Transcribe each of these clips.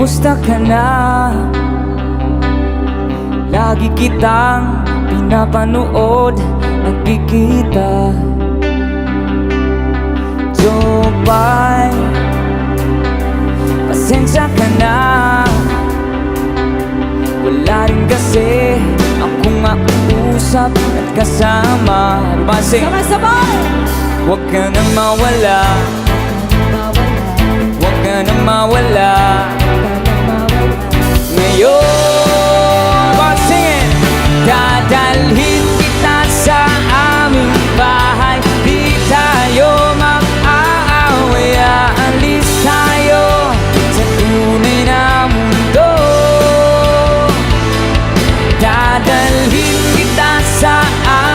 Kumusta ka na? Lagi kitang pinapanood, nagkikita. Jopay, pasensya ka na. Wala rin kasi akong makausap at kasama. Sabay-sabay! Huwag ka nang mawala, huwag ka nang mawala. Ngayon, sing it! Dadalhin kita sa aming bahay. Di tayo mag-aaway, aalis tayo sa tunay na mundo. Dadalhin kita sa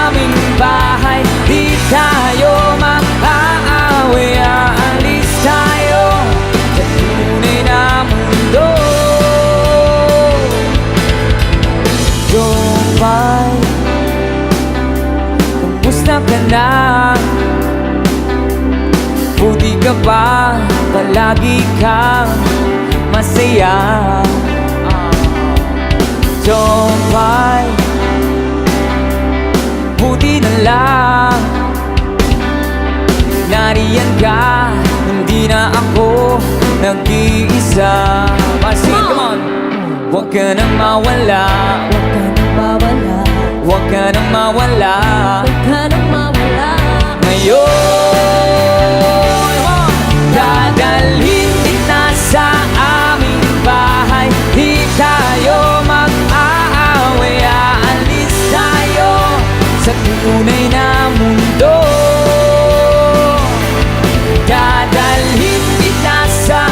aming bahay. Di tayo mag-aaway, aalis tayo sa tunay na mundo. Jopay, kumusta ka na? Buti ka ba? Palagi kang masaya. Jopay, buti na lang nariyan ka, hindi na ako nag-iisa. Come on! Huwag ka nang mawala, huwag ka nang mawala. Ngayon, dadalhin kita sa aming bahay. Di tayo mag-aaway, aalis tayo sa tunay na mundo. Dadalhin kita sa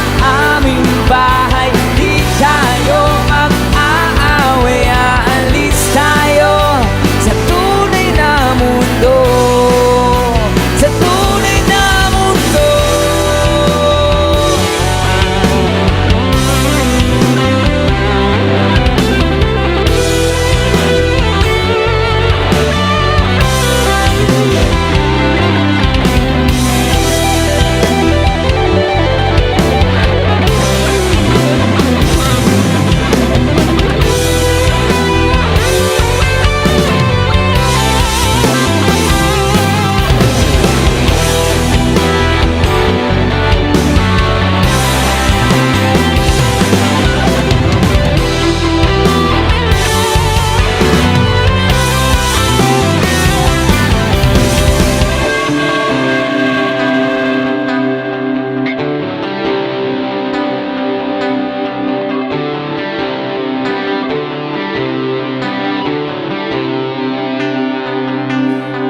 aming bahay. Di tayo mag-aaway, aalis tayo sa tunay na mundo. Sa tunay na mundo.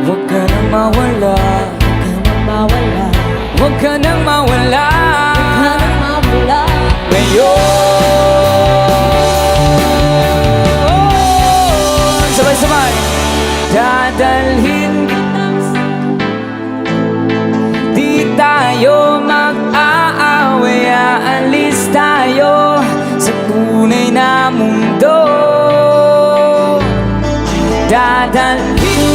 Huwag ka nang mawala, huwag ka nang mawala. Ngayon, sabay-sabay. Dadalhin kita, di tayo mag-aaway, aalis tayo sa tunay na mundo. Dadalhin